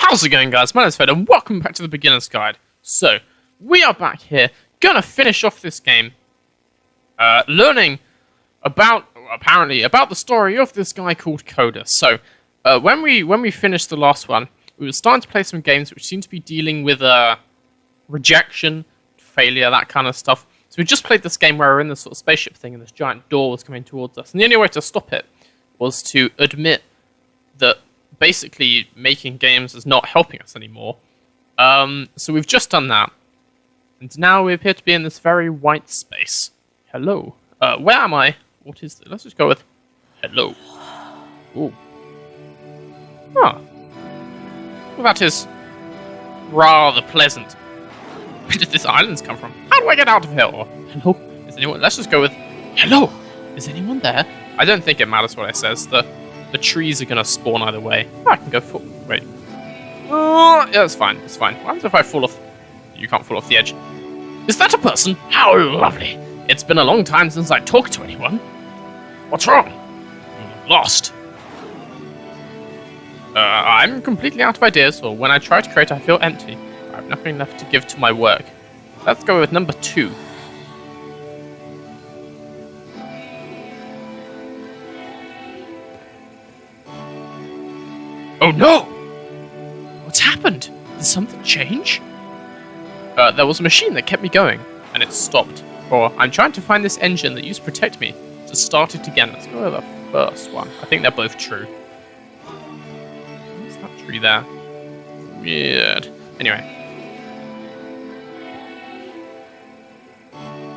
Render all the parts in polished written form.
How's it going, guys? My name's Fed, and welcome back to the Beginner's Guide. So, we are back here, gonna finish off this game, learning about the story of this guy called Coda. So, when we finished the last one, we were starting to play some games which seemed to be dealing with rejection, failure, that kind of stuff. So we just played this game where we're in this sort of spaceship thing, and this giant door was coming towards us, and the only way to stop it was to admit that basically making games is not helping us anymore. So we've just done that. And now we appear to be in this very white space. Hello. Where am I? What is this? Let's just go with hello. Ooh. Huh. Well, that is rather pleasant. Where did this island come from? How do I get out of here? Or, hello? Is anyone? Let's just go with hello. Is anyone there? I don't think it matters what it says. The trees are gonna spawn either way. Oh, I can go full. Wait. Yeah, that's fine. It's fine. What happens if I fall off? You can't fall off the edge. Is that a person? How lovely! It's been a long time since I talked to anyone. What's wrong? I'm lost. I'm completely out of ideas, or when I try to create, I feel empty. I have nothing left to give to my work. Let's go with number 2. Oh no! What's happened? Did something change? There was a machine that kept me going, and it stopped. Or, I'm trying to find this engine that used to protect me to start it again. Let's go with the first one. I think they're both true. What's that tree there? Weird. Anyway.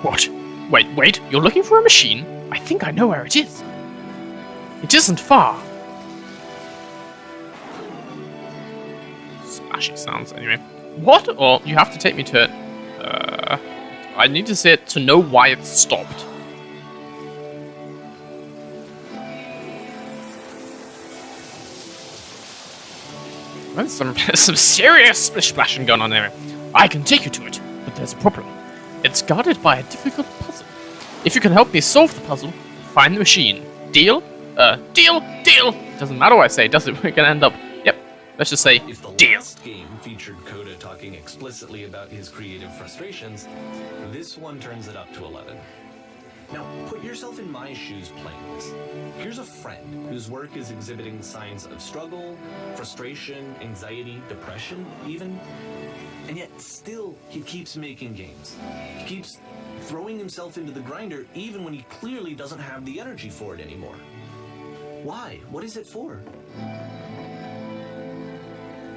What? Wait, you're looking for a machine? I think I know where it is. It isn't far. Splashing sounds, anyway. What? Or you have to take me to it. I need to see it to know why it stopped. There's some serious splish-splashing going on there. I can take you to it, but there's a problem. It's guarded by a difficult puzzle. If you can help me solve the puzzle, find the machine. Deal? Deal! It doesn't matter what I say, does it? We're gonna end up... Yep. Let's just say, if the deal. last game featured Coda talking explicitly about his creative frustrations, this one turns it up to 11. Now, put yourself in my shoes playing this. Here's a friend whose work is exhibiting signs of struggle, frustration, anxiety, depression, even. And yet, still, he keeps making games. He keeps throwing himself into the grinder even when he clearly doesn't have the energy for it anymore. Why? What is it for?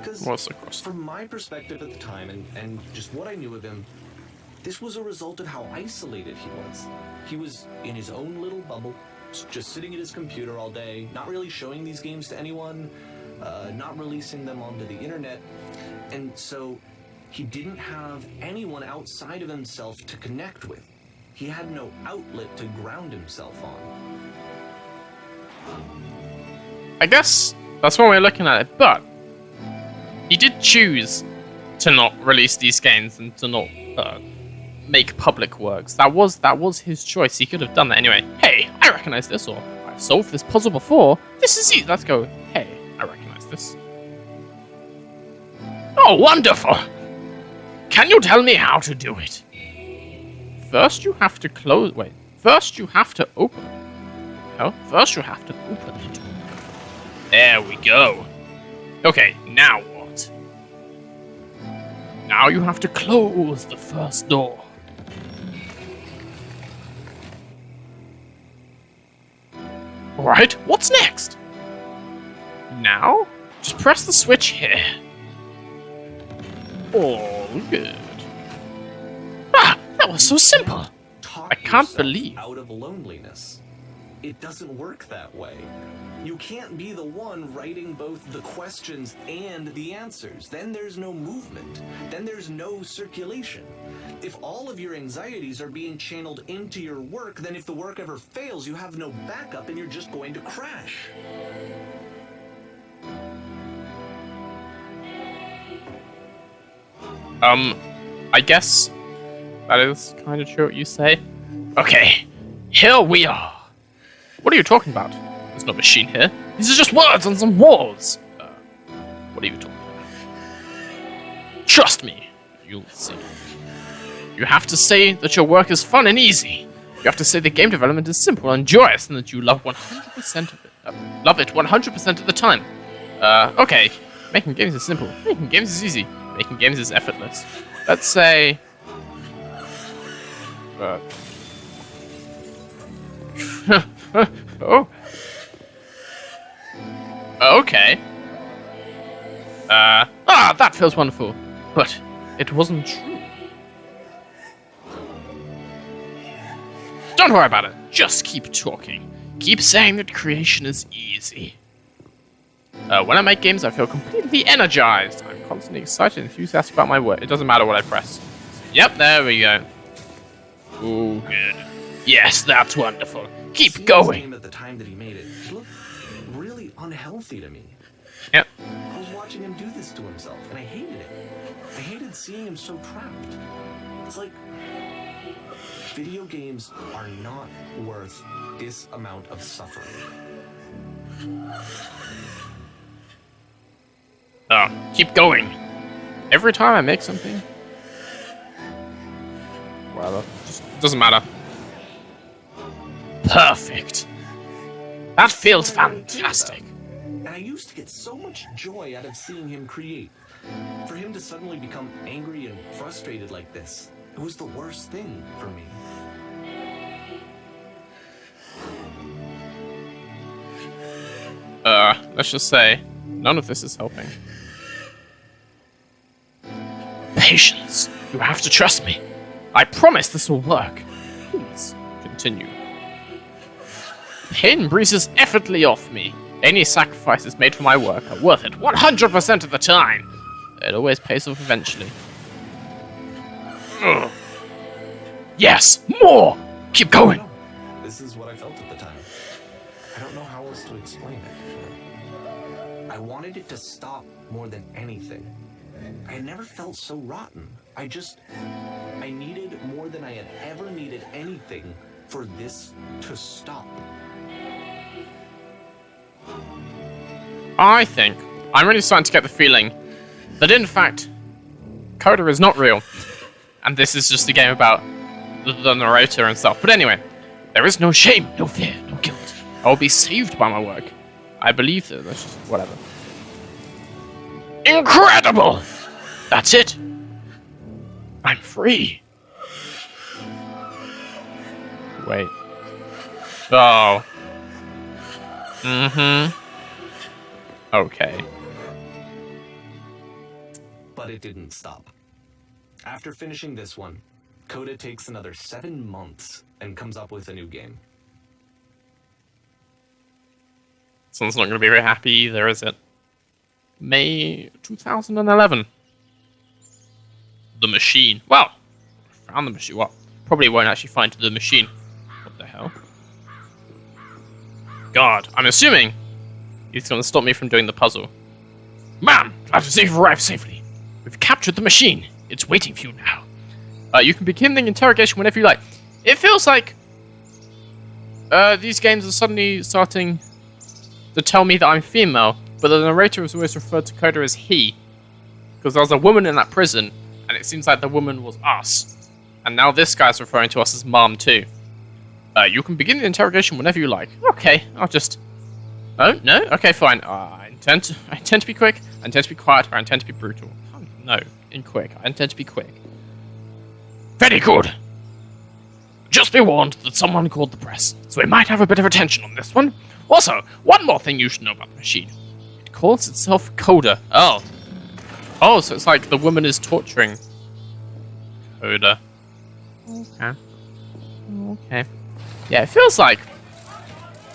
Because from my perspective at the time, and just what I knew of him, this was a result of how isolated he was. He was in his own little bubble, just sitting at his computer all day, not really showing these games to anyone, not releasing them onto the internet, and so he didn't have anyone outside of himself to connect with. He had no outlet to ground himself on. I guess that's one way of looking at it, but he did choose to not release these games and to not make public works. That was his choice. He could have done that anyway. Hey, I recognize this, or I've solved this puzzle before. This is easy. Let's go. Hey, I recognize this. Oh, wonderful! Can you tell me how to do it? First, you have to close. Wait. First, you have to open. Oh, first you have to open it. There we go. Okay, now what? Now you have to close the first door. Alright, what's next? Now, just press the switch here. All good. Ah, that was so simple. I can't believe. Out of loneliness. It doesn't work that way. You can't be the one writing both the questions and the answers. Then there's no movement. Then there's no circulation. If all of your anxieties are being channeled into your work, then if the work ever fails, you have no backup and you're just going to crash. I guess that is kind of true what you say. Okay, here we are. What are you talking about? There's no machine here. These are just words on some walls. What are you talking about? Trust me, you'll see. You have to say that your work is fun and easy. You have to say that game development is simple and joyous, and that you love 100% of it. Love it 100% of the time. Okay. Making games is simple. Making games is easy. Making games is effortless. Let's say... oh. Okay. That feels wonderful. But it wasn't true. Don't worry about it. Just keep talking. Keep saying that creation is easy. When I make games, I feel completely energized. I'm constantly excited and enthusiastic about my work. It doesn't matter what I press. Yep, there we go. Ooh, good. Yes, that's wonderful. Keep going. At the time that he made it, it looked really unhealthy to me. Yep. I was watching him do this to himself, and I hated it. I hated seeing him so trapped. It's like video games are not worth this amount of suffering. Oh, keep going. Every time I make something. Whatever. Just doesn't matter. Perfect. That feels fantastic. And I used to get so much joy out of seeing him create. For him to suddenly become angry and frustrated like this, it was the worst thing for me. Let's just say, none of this is helping. Patience. You have to trust me. I promise this will work. Please, continue. Pain breezes effortlessly off me. Any sacrifices made for my work are worth it 100% of the time. It always pays off eventually. Ugh. Yes, more! Keep going! This is what I felt at the time. I don't know how else to explain it. I wanted it to stop more than anything. I had never felt so rotten. I needed more than I had ever needed anything for this to stop. I think I'm really starting to get the feeling that in fact, Coda is not real. And this is just a game about the narrator and stuff. But anyway, there is no shame, no fear, no guilt. I will be saved by my work. I believe that. That's just whatever. Incredible! That's it. I'm free. Wait. Oh. Okay. But it didn't stop. After finishing this one, Coda takes another 7 months and comes up with a new game. Someone's not going to be very happy either, is it? May 2011. The machine. Well, found the machine. Well, probably won't actually find the machine. What the hell? God, I'm assuming he's going to stop me from doing the puzzle. Ma'am, glad to see you've arrived safely. We've captured the machine. It's waiting for you now. You can begin the interrogation whenever you like. It feels like these games are suddenly starting to tell me that I'm female, but the narrator has always referred to Coda as he. Because there was a woman in that prison, and it seems like the woman was us. And now this guy's referring to us as mom too. You can begin the interrogation whenever you like. Okay, I'll just... Oh, no? Okay, fine. I intend to be quick, I intend to be quiet, or I intend to be brutal. No, in quick. I intend to be quick. Very good. Just be warned that someone called the press, so we might have a bit of attention on this one. Also, one more thing you should know about the machine. It calls itself Coda. Oh. Oh, so it's like the woman is torturing Coda. Okay. Okay. Yeah, it feels like...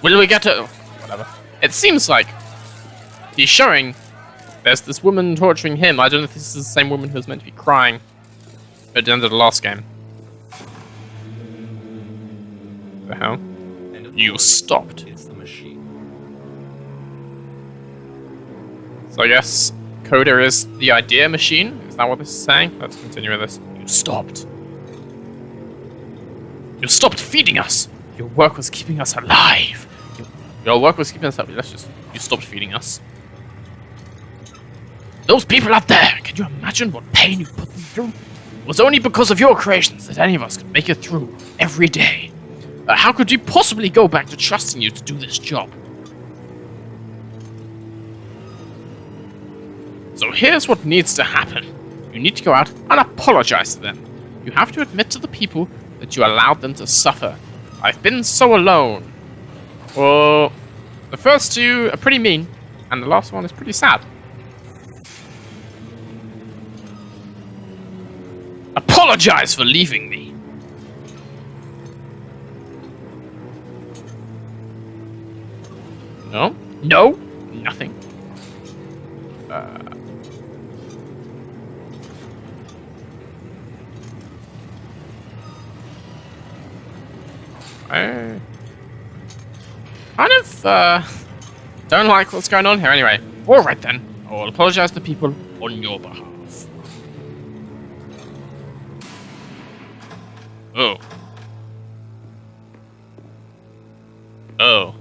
Will we get to... Whatever. It seems like he's showing there's this woman torturing him. I don't know if this is the same woman who was meant to be crying at the end of the last game. The hell? You stopped. It's the machine. So I guess Coda is the idea machine? Is that what this is saying? Let's continue with this. You stopped. You stopped feeding us! Your work was keeping us alive! Your work was keeping us alive. You stopped feeding us. Those people out there, can you imagine what pain you put them through? It was only because of your creations that any of us could make it through every day. How could we possibly go back to trusting you to do this job? So here's what needs to happen. You need to go out and apologize to them. You have to admit to the people that you allowed them to suffer. I've been so alone. Well, the first two are pretty mean, and the last one is pretty sad. Apologize for leaving me. No? No? Nothing. I kind of don't like what's going on here anyway. Alright then, I will apologize to people on your behalf. Oh. Oh.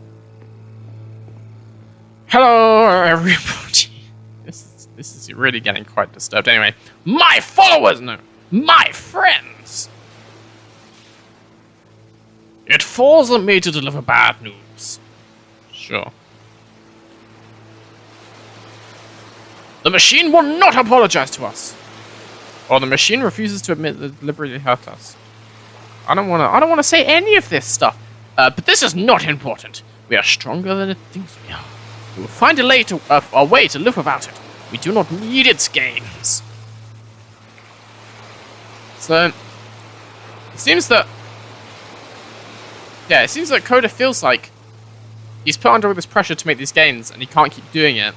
Hello everybody. This is really getting quite disturbed. Anyway, my followers, no, my friends. It falls on me to deliver bad news. Sure. The machine will not apologize to us. Or the machine refuses to admit that it deliberately hurt us. I don't wanna say any of this stuff. But this is not important. We are stronger than it thinks we are. We will find a way to live without it. We do not need its gains. So, it seems that Coda feels like he's put under all this pressure to make these gains, and he can't keep doing it,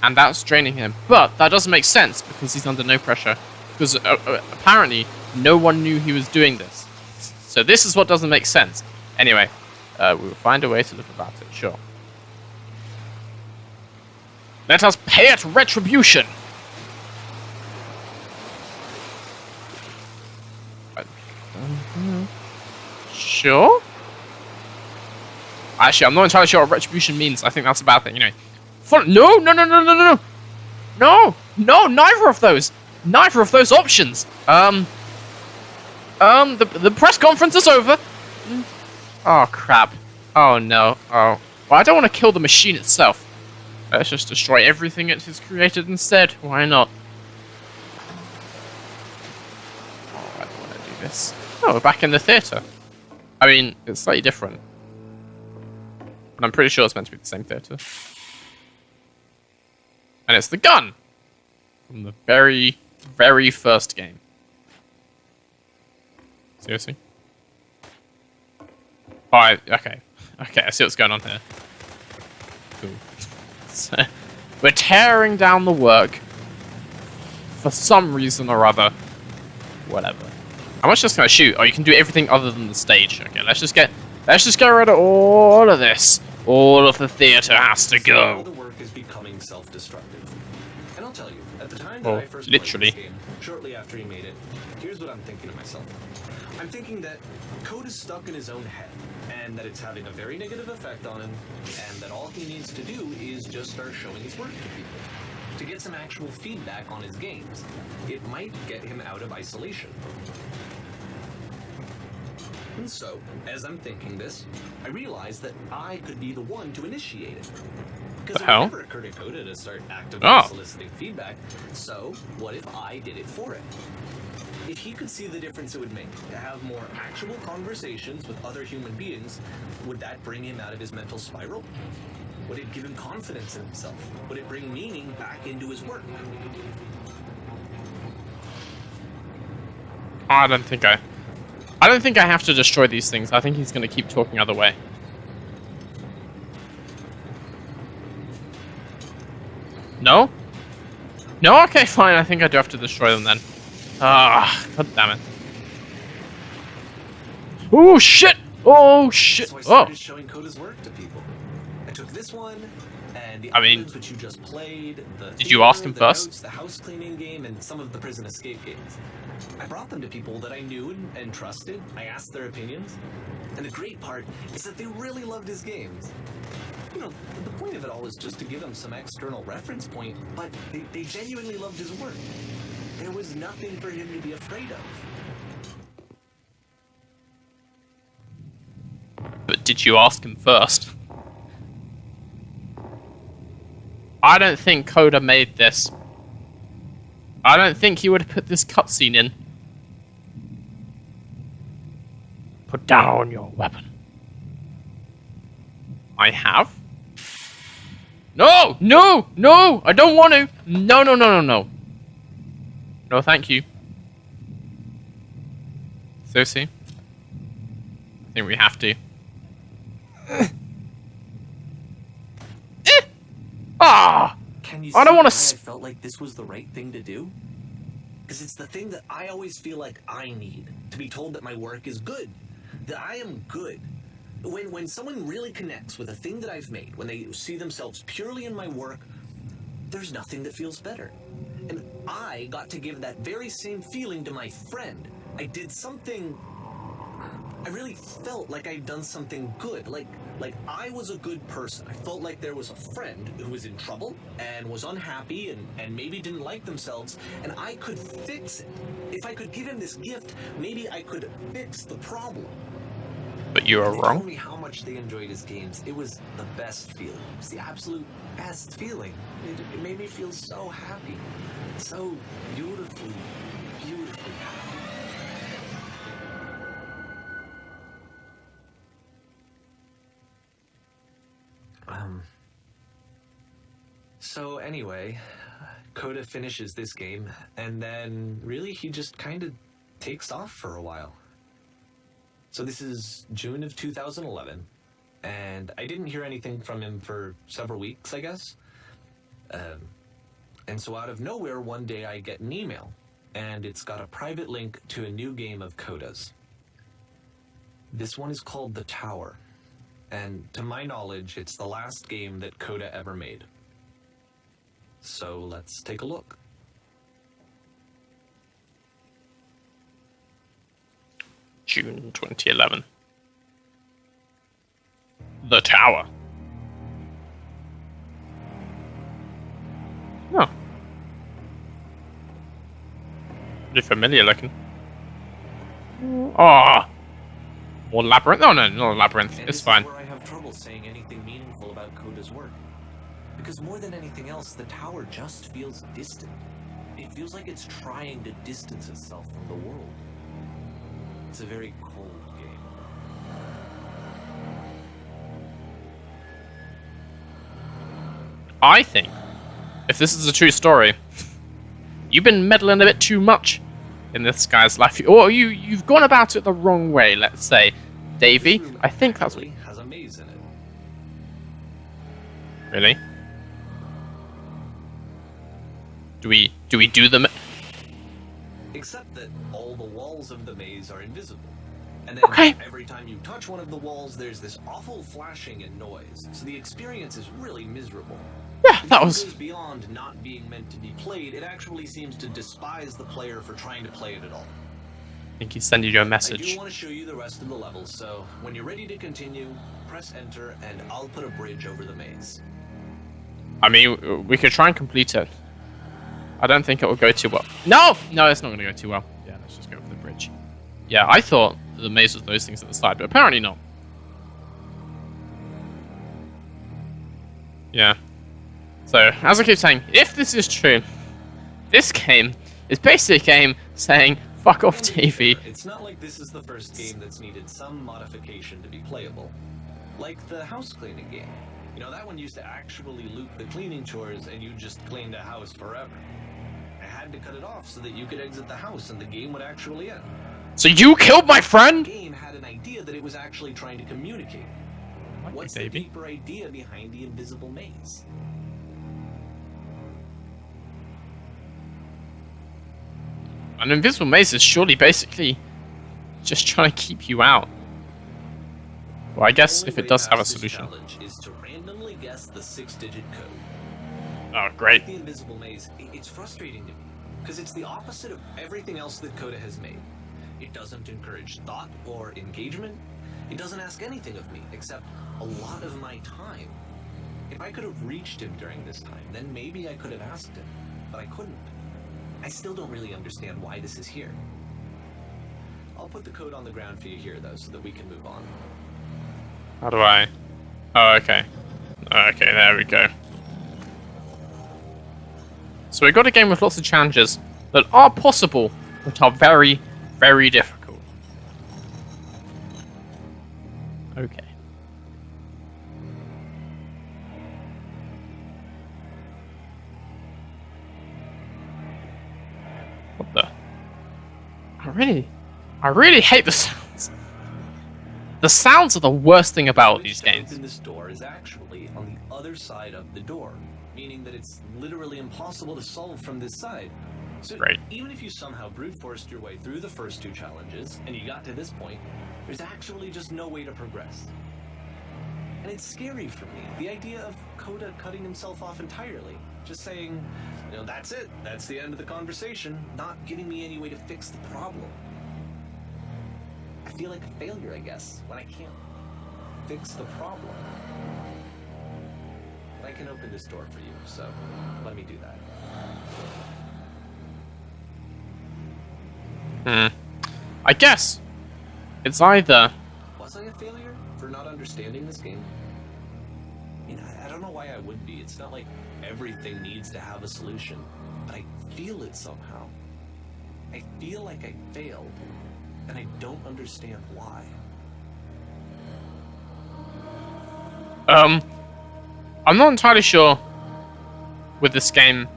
and that's draining him. But that doesn't make sense, because he's under no pressure. Because apparently, no one knew he was doing this. So this is what doesn't make sense. Anyway, we will find a way to live without it, sure. Let us pay it retribution! Sure? Actually, I'm not entirely sure what retribution means. I think that's a bad thing. Anyway. No, neither of those. Neither of those options. The press conference is over. Oh, crap. Oh, no. Oh. Well, I don't want to kill the machine itself. Let's just destroy everything it has created instead. Why not? Oh, I don't want to do this. Oh, we're back in the theatre. I mean, it's slightly different. But I'm pretty sure it's meant to be the same theatre. And it's the gun! From the very, very first game. Seriously? Oh, okay. Okay, I see what's going on here. Cool. So, we're tearing down the work for some reason or other. Whatever. How much just can I shoot? Oh, you can do everything other than the stage. Okay, let's just get rid of all of this. All of the theater has to go. All the work is becoming self-destructive. And I'll tell you, at the time that I first played this game, shortly after he made it, here's what I'm thinking to myself. I'm thinking that Coda is stuck in his own head, and that it's having a very negative effect on him, and that all he needs to do is just start showing his work to people. To get some actual feedback on his games. It might get him out of isolation. And so, as I'm thinking this, I realize that I could be the one to initiate it. Because it would never occur to Coda to start actively soliciting feedback, so what if I did it for it? If he could see the difference it would make to have more actual conversations with other human beings, would that bring him out of his mental spiral? Would it give him confidence in himself? Would it bring meaning back into his work? I don't think I have to destroy these things. I think he's going to keep talking other way. No? No? Okay, fine. I think I do have to destroy them then. Ah, god damn it. Oh, shit! Oh, shit! So I started showing Coda's work to people. I took this one, And the I mean, islands which you just played, the did you ask him the first? notes, the house cleaning game, and some of the prison escape games. I brought them to people that I knew and trusted. I asked their opinions. And the great part is that they really loved his games. You know, the point of it all is just to give him some external reference point, but they genuinely loved his work. There was nothing for him to be afraid of. But did you ask him first? I don't think Coda made this. I don't think he would have put this cutscene in. Put down your weapon. I have? No! No! No! I don't want to! No, no, no, no, no. No, thank you. Cersei? I think we have to. Ah! Can you I don't see want why to. I felt like this was the right thing to do? Because it's the thing that I always feel like I need. To be told that my work is good. That I am good. When someone really connects with a thing that I've made, when they see themselves purely in my work, there's nothing that feels better. And I got to give that very same feeling to my friend. I did something... I really felt like I'd done something good. Like I was a good person. I felt like there was a friend who was in trouble and was unhappy and maybe didn't like themselves, and I could fix it. If I could give him this gift, maybe I could fix the problem. But you are They wrong. told me how much they enjoyed his games. It was the best feeling. It was the absolute best feeling. It made me feel so happy. So beautifully, beautifully happy. So anyway, Coda finishes this game, and then really he just kind of takes off for a while. So this is June of 2011, and I didn't hear anything from him for several weeks, I guess. And so out of nowhere, one day I get an email, and it's got a private link to a new game of Coda's. This one is called The Tower, and to my knowledge, it's the last game that Coda ever made. So let's take a look. June 2011. The Tower. Oh. Pretty familiar looking. Ah. More labyrinth? Oh no, not a labyrinth. And It's this fine. is where I have trouble saying anything meaningful about Coda's work. Because more than anything else, the tower just feels distant. It feels like it's trying to distance itself from the world. It's a very cold game. I think, if this is a true story, you've been meddling a bit too much in this guy's life. Or you've gone about it the wrong way, let's say. Davey, This room I think that's what... actually has a maze in it. Really? Do we do them? Except that all the walls of the maze are invisible. And then Okay. every time you touch one of the walls, there's this awful flashing and noise. So the experience is really miserable. Yeah, The that game was... goes beyond not being meant to be played. It actually seems to despise the player for trying to play it at all. I think he's sending you a I do message. want to show you the rest of the levels, so when you're ready to continue, press enter and I'll put a bridge over the maze. I mean, we could try and complete it. I don't think it will go too well. No! No, it's not going to go too well. Yeah, let's just go over the bridge. Yeah, I thought the maze was those things at the side, but apparently not. Yeah. So, as I keep saying, if this is true, this game is basically a game saying, fuck off And to be TV. fair, it's not like this is the first game that's needed some modification to be playable. Like the house cleaning game. You know, that one used to actually loop the cleaning chores and you just cleaned a house forever. I had to cut it off so that you could exit the house and the game would actually end. So you killed my The friend? game had an idea that it was actually trying to communicate. What's the Davey? deeper idea behind the invisible maze? An invisible maze is surely basically just trying to keep you out. Well, I guess The if only it way does have a past this solution. challenge is to randomly guess the 6-digit code. Oh, great. The invisible maze, it's frustrating to me, because it's the opposite of everything else that Coda has made. It doesn't encourage thought or engagement. It doesn't ask anything of me, except a lot of my time. If I could have reached him during this time, then maybe I could have asked him, but I couldn't. I still don't really understand why this is here. I'll put the code on the ground for you here, though, so that we can move on. How do I... Oh, okay. Okay, there we go. So we got a game with lots of challenges that are possible, but are very, very difficult. Okay. What the? I really hate the sounds. The sounds are the worst thing about these games. Open this door is actually on the other side of the door, meaning that it's literally impossible to solve from this side. So Right. even if you somehow brute forced your way through the first 2 challenges and you got to this point, there's actually just no way to progress. And it's scary for me, the idea of Coda cutting himself off entirely, just saying, you know, that's it, that's the end of the conversation, not giving me any way to fix the problem. I feel like a failure, I guess, when I can't fix the problem. But I can open this door for you, so let me do that. I guess it's either... Was I a failure for not understanding this game? I mean, I don't know why I would be. It's not like everything needs to have a solution, but I feel it somehow. I feel like I failed, and I don't understand why. I'm not entirely sure with this game,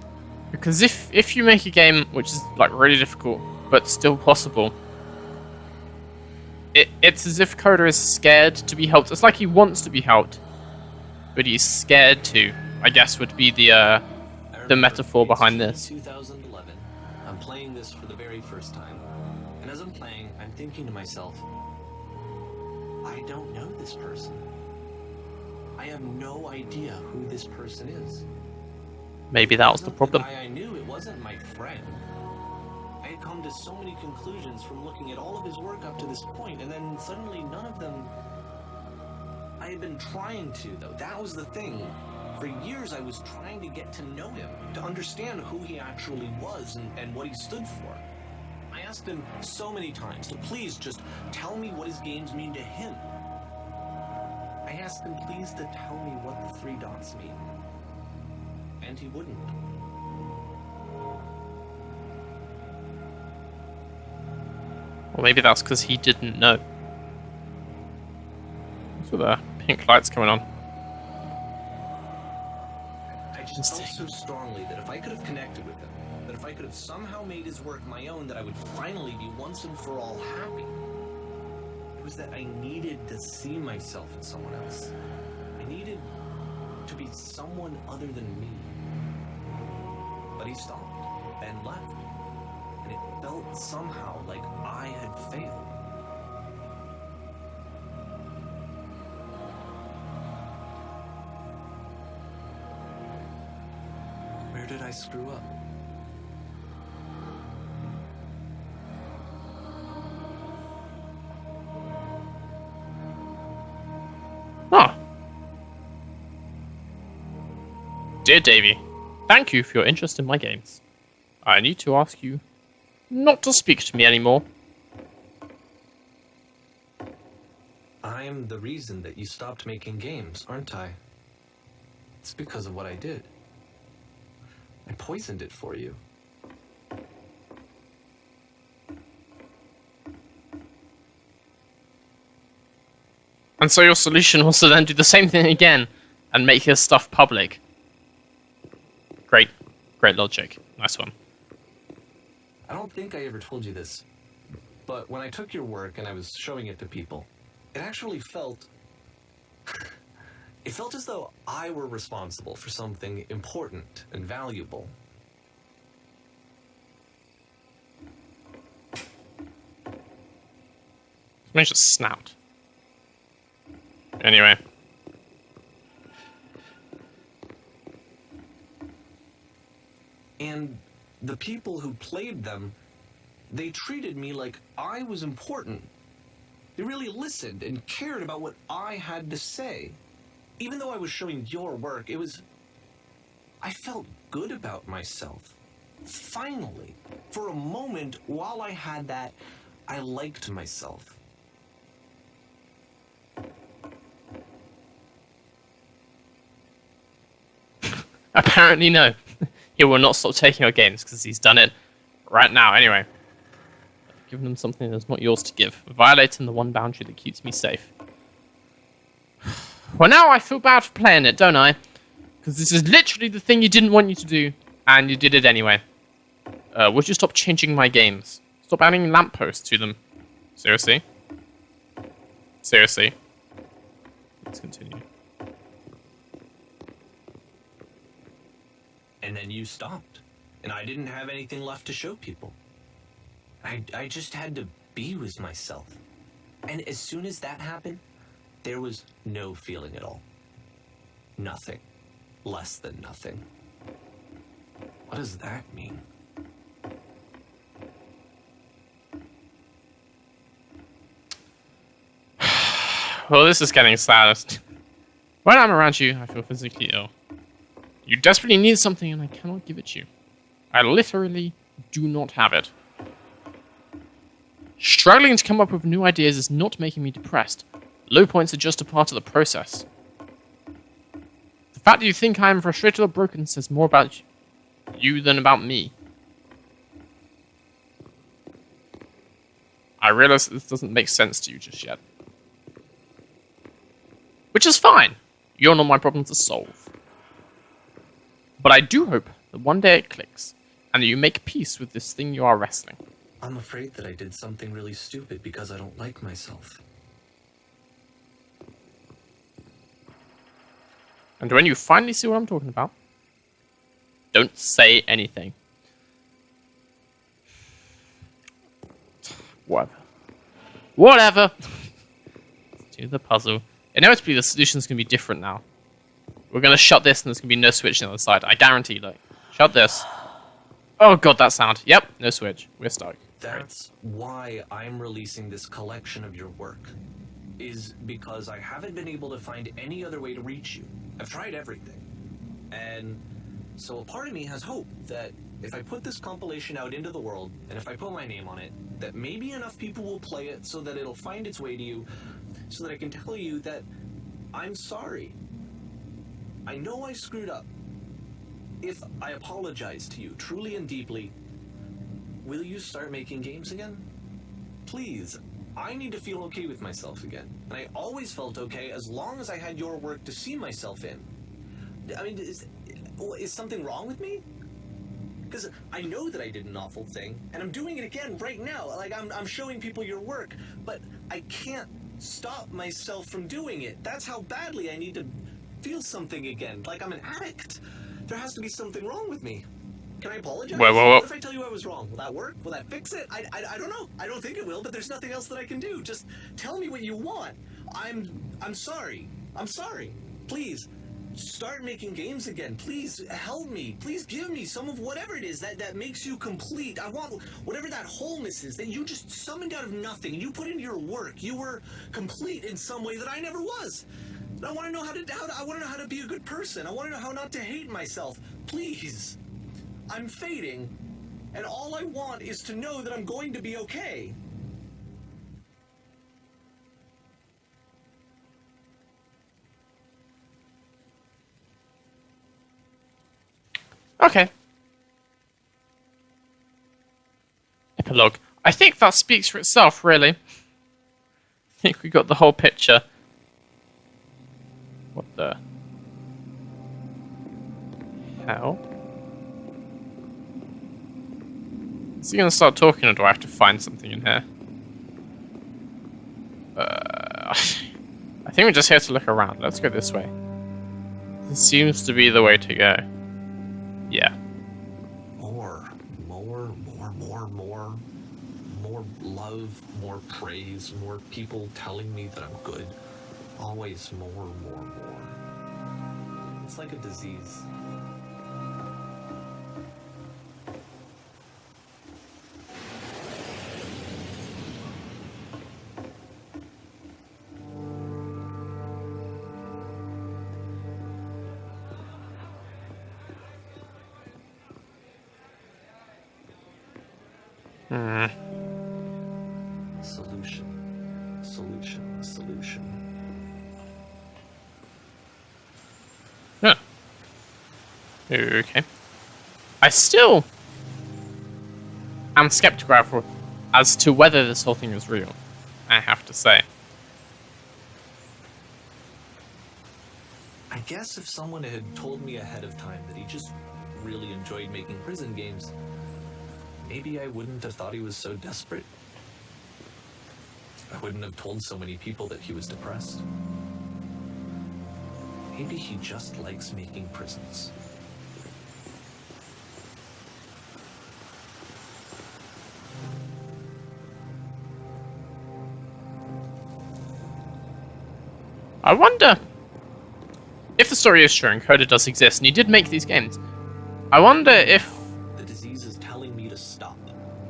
because if you make a game which is like really difficult but still possible, it's as if Coda is scared to be helped. It's like he wants to be helped, but he's scared to, I guess, would be the metaphor behind this. 2011. I'm playing this for the very first time, and as I'm playing, I'm thinking to myself, I don't know this person. I have no idea who this person is. Maybe that was the It's not problem. guy I knew, it wasn't my friend. I had come to so many conclusions from looking at all of his work up to this point, and then suddenly none of them... I had been trying to, though. That was the thing. For years I was trying to get to know him, to understand who he actually was and what he stood for. I asked him so many times to please just tell me what his games mean to him. I asked him please to tell me what the 3 dots mean. And he wouldn't. Or maybe that's because he didn't know. So the pink light's coming on. I just felt so strongly that if I could have connected with him, that if I could have somehow made his work my own, that I would finally be once and for all happy. It was that I needed to see myself in someone else. I needed to be someone other than me. But he stopped and left. And it felt somehow like I had failed. Where did I screw up? Oh. Dear Davy, thank you for your interest in my games. I need to ask you not to speak to me anymore. I'm the reason that you stopped making games, aren't I? It's because of what I did. I poisoned it for you. And so your solution was to then do the same thing again and make your stuff public. Great. Great logic. Nice one. I don't think I ever told you this, but when I took your work and I was showing it to people, it actually felt... it felt as though I were responsible for something important and valuable. Managed to snout. Anyway. And the people who played them, they treated me like I was important. They really listened and cared about what I had to say. Even though I was showing your work, I felt good about myself. Finally, for a moment, while I had that, I liked myself. Apparently no. He will not stop taking our games because he's done it right now. Anyway. Giving him something that's not yours to give. Violating the one boundary that keeps me safe. Well, now I feel bad for playing it, don't I? Because this is literally the thing you didn't want you to do, and you did it anyway. Would you stop changing my games? Stop adding lampposts to them. Seriously? Seriously? Let's continue. And then you stopped, and I didn't have anything left to show people. I just had to be with myself. And as soon as that happened, there was no feeling at all. Nothing. Less than nothing. What does that mean? Well, this is getting sad. When I'm around you, I feel physically ill. You desperately need something and I cannot give it you. I literally do not have it. Struggling to come up with new ideas is not making me depressed. Low points are just a part of the process. The fact that you think I am frustrated or broken says more about you than about me. I realize that this doesn't make sense to you just yet. Which is fine. You're not my problem to solve. But I do hope that one day it clicks, and that you make peace with this thing you are wrestling. I'm afraid that I did something really stupid because I don't like myself. And when you finally see what I'm talking about, don't say anything. Whatever. Let's do the puzzle. Inevitably, the solution's going to be different now. We're going to shut this and there's going to be no switch on the other side. I guarantee, like, shut this. Oh god, that sound. Yep, no switch. We're stuck. That's why I'm releasing this collection of your work. Is because I haven't been able to find any other way to reach you. I've tried everything. And so a part of me has hope that if I put this compilation out into the world, and if I put my name on it, that maybe enough people will play it so that it'll find its way to you, so that I can tell you that I'm sorry. I know I screwed up. If I apologize to you truly and deeply, will you start making games again? Please. I need to feel okay with myself again. And I always felt okay as long as I had your work to see myself in. I mean, is something wrong with me? Because I know that I did an awful thing, and I'm doing it again right now. Like, I'm showing people your work, but I can't stop myself from doing it. That's how badly I need to feel something again. Like I'm an addict. There has to be something wrong with me. Can I apologize? Whoa. What if I tell you I was wrong? Will that work? Will that fix it? I don't know. I don't think it will, but there's nothing else that I can do. Just tell me what you want. I'm sorry. I'm sorry. Please, start making games again. Please help me. Please give me some of whatever it is that makes you complete. I want whatever that wholeness is that you just summoned out of nothing and you put into your work. You were complete in some way that I never was. I want to know I want to know how to be a good person. I want to know how not to hate myself. Please. I'm fading, and all I want is to know that I'm going to be okay. Okay. Epilogue. I think that speaks for itself, really. I think we got the whole picture. What the hell? Is he gonna start talking, or do I have to find something in here? I think we're just here to look around. Let's go this way. This seems to be the way to go. Yeah. More love, more praise, more people telling me that I'm good. Always more. It's like a disease. Solution. Yeah. Okay. I still am skeptical as to whether this whole thing is real, I have to say. I guess if someone had told me ahead of time that he just really enjoyed making prison games, maybe I wouldn't have thought he was so desperate. I wouldn't have told so many people that he was depressed. Maybe he just likes making prisons. I wonder if the story is true and Coda does exist and he did make these games. I wonder if the disease is telling me to stop.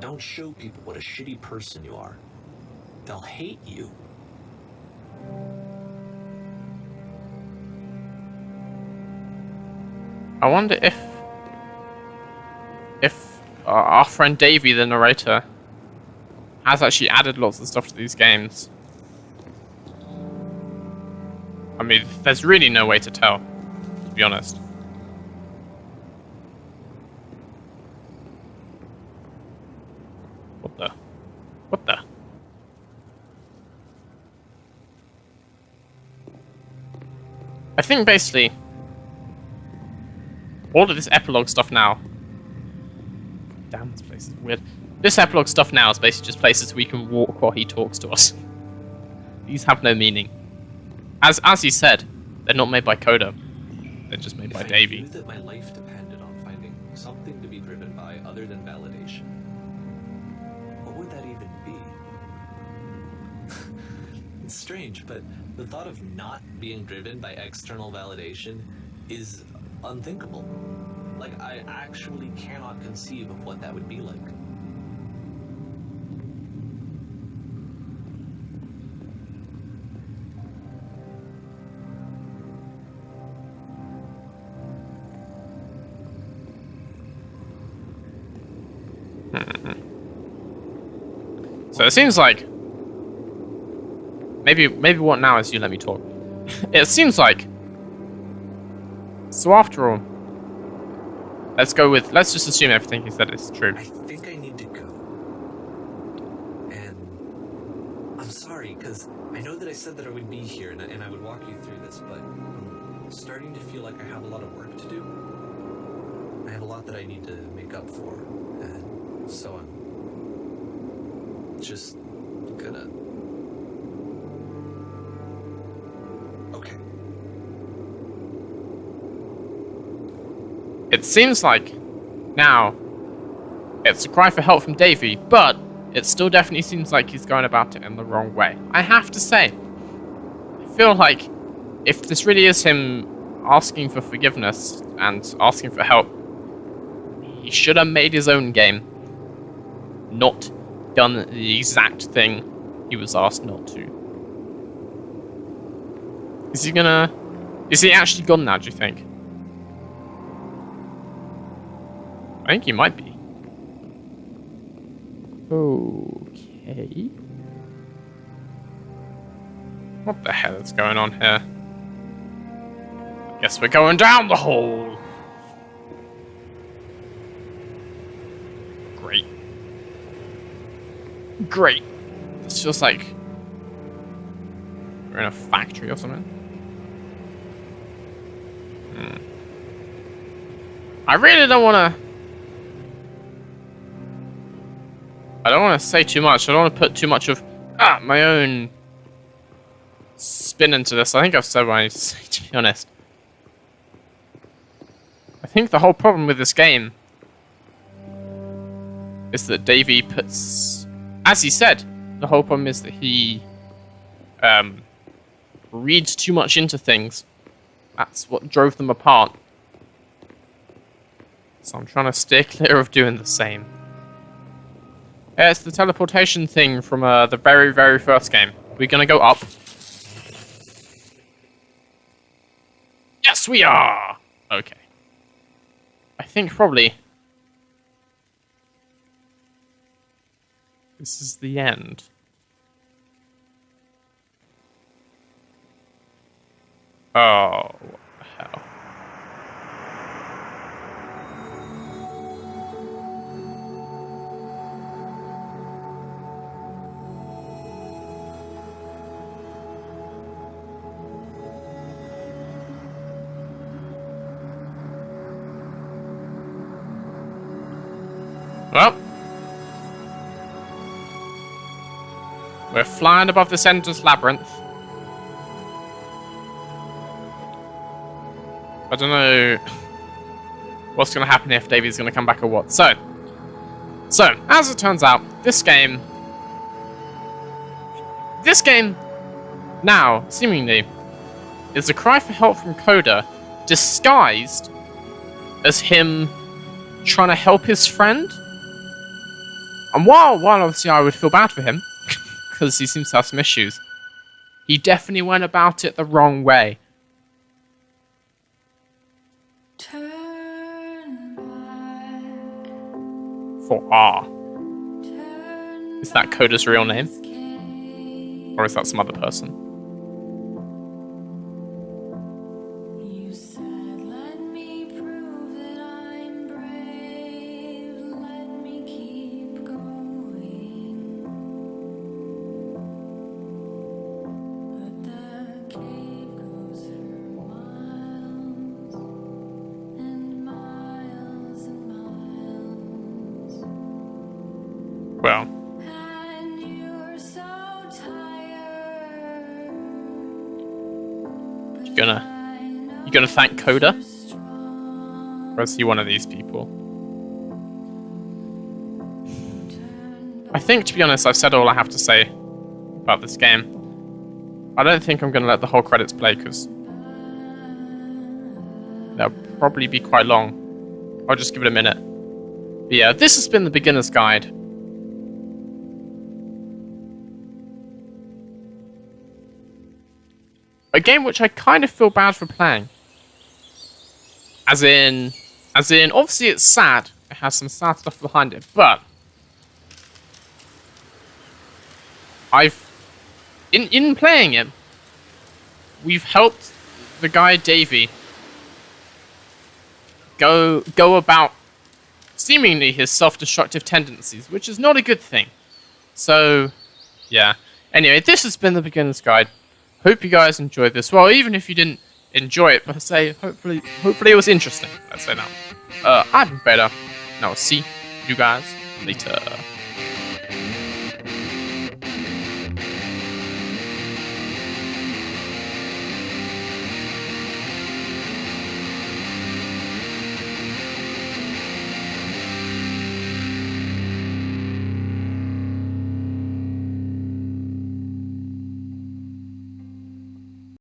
Don't show people what a shitty person you are. They'll hate you. I wonder if our friend Davey, the narrator, has actually added lots of stuff to these games. I mean, there's really no way to tell, to be honest. What the? I think basically all of this epilogue stuff now. Damn, this place is weird. This epilogue stuff now is basically just places we can walk while he talks to us. These have no meaning. As he said, they're not made by Coda. They're just made by Davey. I knew that my life depended on finding something to be driven by other than validation, what would that even be? It's strange, but the thought of not being driven by external validation is unthinkable. Like, I actually cannot conceive of what that would be like. So it seems like maybe what now is you let me talk. It seems like so after all, let's just assume everything he said is true. I think I need to go. And I'm sorry, because I know that I said that I would be here and I would walk you through this, but I'm starting to feel like I have a lot of work to do. I have a lot that I need to make up for, and so I'm just gonna... Okay. It seems like now it's a cry for help from Davey, but it still definitely seems like he's going about it in the wrong way. I have to say, I feel like if this really is him asking for forgiveness and asking for help, he should have made his own game, not done the exact thing he was asked not to. Is he actually gone now, do you think? I think he might be. Okay. What the hell is going on here? I guess we're going down the hole. Great. This feels like we're in a factory or something. I really don't want to say too much. I don't want to put too much of my own spin into this. I think I've said what I need to say, to be honest. I think the whole problem with this game is that Davey puts... As he said, the whole problem is that he read too much into things. That's what drove them apart. So I'm trying to steer clear of doing the same. Yeah, it's the teleportation thing from the very, very first game. We're gonna go up. Yes, we are! Okay. I think probably this is the end. Oh, what the hell. Well, we're flying above this endless labyrinth. I don't know what's going to happen if Davy's going to come back or what. So, as it turns out, this game now, seemingly, is a cry for help from Coda disguised as him trying to help his friend. And while obviously I would feel bad for him, because he seems to have some issues, he definitely went about it the wrong way. For R. Is that Coda's real name? Or is that some other person? Well, you gonna thank Coda? Or is he one of these people? I think, to be honest, I've said all I have to say about this game. I don't think I'm gonna let the whole credits play, because they'll probably be quite long. I'll just give it a minute. But yeah, this has been the Beginner's Guide. A game which I kind of feel bad for playing. As in, obviously it's sad. It has some sad stuff behind it, but in playing it, we've helped the guy Davy go about seemingly his self-destructive tendencies, which is not a good thing. So, yeah. Anyway, this has been the Beginner's Guide. Hope you guys enjoyed this. Well, even if you didn't enjoy it per se, hopefully it was interesting. Let's say that. I've been better, and I'll see you guys later.